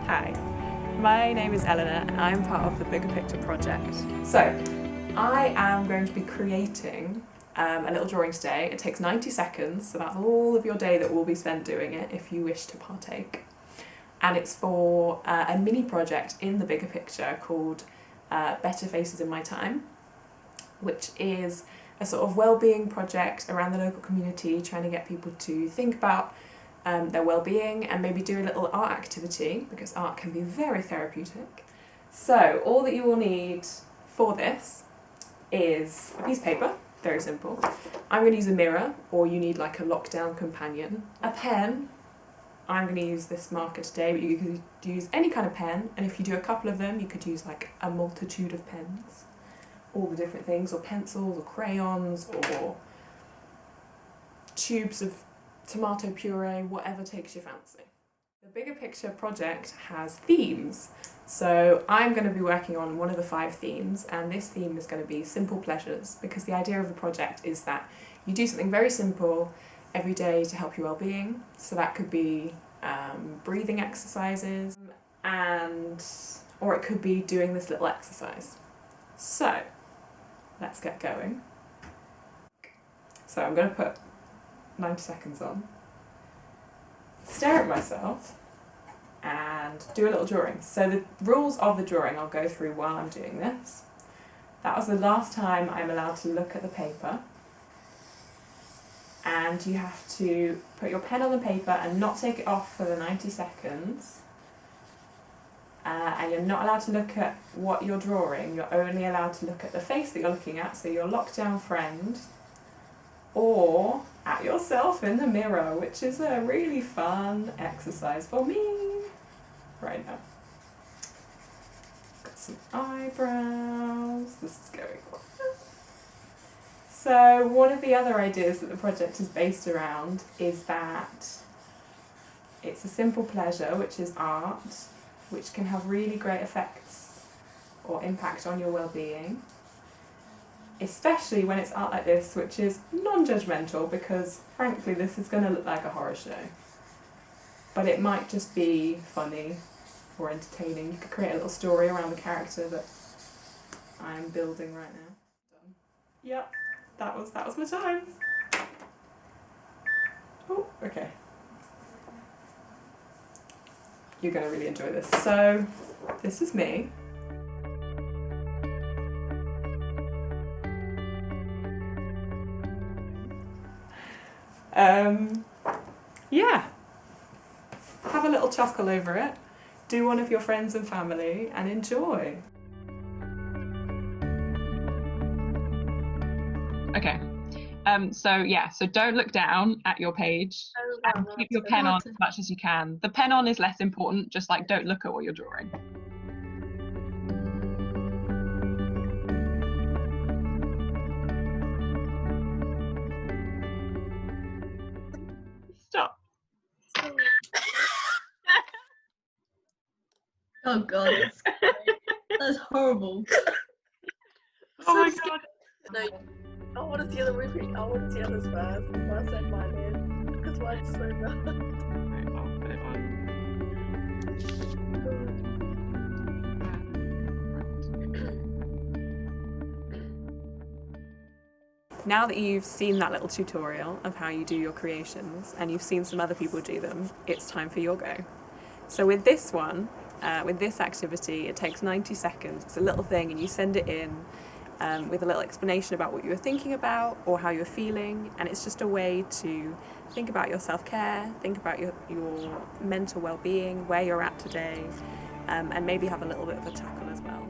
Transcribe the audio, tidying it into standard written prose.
Hi, my name is Eleanor and I'm part of the Bigger Picture project. So, I am going to be creating a little drawing today. It takes 90 seconds, so that's all of your day that will be spent doing it if you wish to partake. And it's for a mini project in the Bigger Picture called Better Faces in My Time, which is a sort of well-being project around the local community, trying to get people to think about their well-being and maybe do a little art activity, because art can be very therapeutic. So all that you will need for this is a piece of paper, very simple. I'm going to use a mirror, or you need like a lockdown companion. A pen. I'm going to use this marker today, but you could use any kind of pen, and if you do a couple of them you could use like a multitude of pens, all the different things, or pencils or crayons or tubes of tomato puree, whatever takes your fancy. The Bigger Picture project has themes, so I'm going to be working on one of the 5 themes, and this theme is going to be simple pleasures, because the idea of the project is that you do something very simple every day to help your well-being. So that could be breathing exercises, or it could be doing this little exercise. So let's get going. So I'm going to put 90 seconds on, stare at myself and do a little drawing. So the rules of the drawing I'll go through while I'm doing this. That was the last time I'm allowed to look at the paper, and you have to put your pen on the paper and not take it off for the 90 seconds. And you're not allowed to look at what you're drawing, you're only allowed to look at the face that you're looking at, so your lockdown friend, or at yourself in the mirror, which is a really fun exercise for me right now. Got some eyebrows, this is going well. So one of the other ideas that the project is based around is that it's a simple pleasure, which is art, which can have really great effects or impact on your well-being, especially when it's art like this, which is non-judgmental, because frankly this is going to look like a horror show, but it might just be funny or entertaining. You could create a little story around the character that I'm building right now. Done. Yep, that was my time. Oh, okay. You're going to really enjoy this. So this is me. Yeah, have a little chuckle over it, do one of your friends and family and enjoy. Okay, so don't look down at your page, and keep your pen on as much as you can. The pen on is less important, just like don't look at what you're drawing. Stop. Oh god, that's horrible. Oh my god. No, I want to see the movie. I want to see others first. Before I send mine in, because mine's so bad. Right, I'll put it on. Now that you've seen that little tutorial of how you do your creations and you've seen some other people do them, it's time for your go. So with this one, with this activity, it takes 90 seconds. It's a little thing and you send it in with a little explanation about what you were thinking about or how you're feeling, and it's just a way to think about your self-care, think about your mental well-being, where you're at today, and maybe have a little bit of a chuckle as well.